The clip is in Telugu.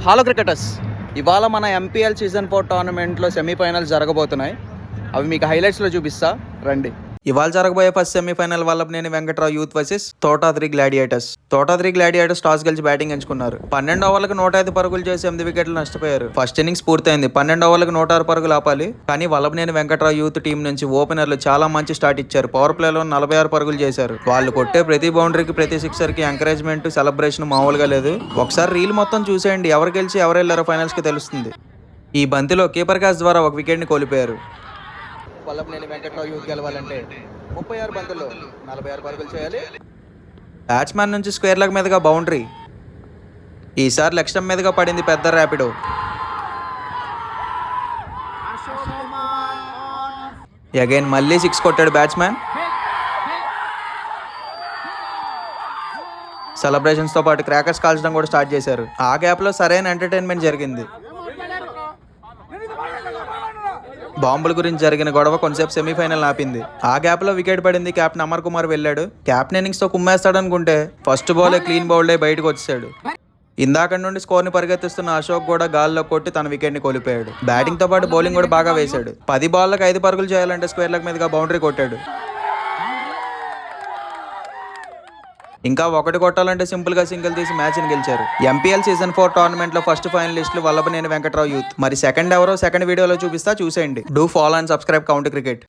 హలో క్రికెటర్స్, ఇవాళ మన ఎంపీఎల్ సీజన్ 4 టోర్నమెంట్లో సెమీఫైనల్స్ జరగబోతున్నాయి. అవి మీకు హైలైట్స్లో చూపిస్తా రండి. ఇవాళ జరగబోయే first semifinal Vallabhaneni Venkatrao youth versus Thotadri gladiators. Thotadri gladiators toss గెలిచి బ్యాటింగ్ ఎంచుకున్నారు. 12 ఓవర్లకు 105 పరుగులు చేసి 8 వికెట్లు నష్టపోయారు. ఫస్ట్ ఇన్నింగ్స్ పూర్తయింది. 12 ఓవర్లకు 106 పరుగులు ఆపాలి. కానీ వల్లభనేని వెంకట్రావు యూత్ టీం నుంచి ఓపెనర్లు చాలా మంచి స్టార్ట్ ఇచ్చారు. పవర్ ప్లేలో 46 పరుగులు చేశారు. వాళ్ళు కొట్టే ప్రతి బౌండరీకి, ప్రతి సిక్సర్ కి ఎంకరేజ్మెంట్, సెలబ్రేషన్ మామూలుగా లేదు. ఒకసారి రీల్ మొత్తం చూసేయండి. ఎవరు గెలిచి ఎవరు వెళ్ళారో ఫైనల్స్ కి తెలుస్తుంది. ఈ బంతిలో కీపర్ క్యాచ్ ద్వారా ఒక వికెట్ ని కోల్పోయారు. వల్లభనేని వెంకట్రావు యూత్ గెలవాలంటే 36 బంతుల్లో 46 పరుగులు చేయాలి. బ్యాట్స్మెన్ నుంచి స్క్వేర్ లెగ్ మీదుగా బౌండరీ. ఈసారి లెగ్ స్టంప్ మీదుగా పడింది పెద్ద ర్యాపిడో. అగైన్ మళ్ళీ 6 కొట్టాడు బ్యాట్స్మెన్. సెలబ్రేషన్స్ తో పాటు క్రాకర్స్ కాల్చడం కూడా స్టార్ట్ చేశారు. ఆ గ్యాప్ లో సరైన ఎంటర్టైన్మెంట్ జరిగింది. బాంబుల గురించి జరిగిన గొడవ కొంతసేపు సెమీఫైనల్ ఆపింది. ఆ గ్యాప్ లో వికెట్ పడింది. కెప్టెన్ అమర్ కుమార్ వెళ్ళాడు. కెప్టెన్ ఇన్నింగ్స్ తో కుమ్మేస్తాడనుకుంటే ఫస్ట్ బాల్ క్లీన్ బౌల్డ్ అయి బయటకు వచ్చాడు. ఇందాక నుండి స్కోర్ ని పరిగెత్తిస్తున్న అశోక్ కూడా గాల్లో కొట్టి తన వికెట్ ని కోల్పోయాడు. బ్యాటింగ్ తో పాటు బౌలింగ్ కూడా బాగా వేశాడు. 10 బాల్లకు 5 పరుగులు చేయాలంటే స్క్వేర్ లెగ్ మీదుగా బౌండరీ కొట్టాడు. ఇంకా ఒకటి కొట్టాలంటే సింపుల్ గా సింగిల్ తీసి మ్యాచ్ ని గెలిచారు. ఎంపీఎల్ సీజన్ 4 టోర్నమెంట్ లో ఫస్ట్ ఫైనలిస్టులు వల్లభనేని వెంకట్రావు యూత్. మరి సెకండ్ ఎవరో సెకండ్ వీడియోలో చూపిస్తా, చూసేయండి. Do follow and subscribe county cricket.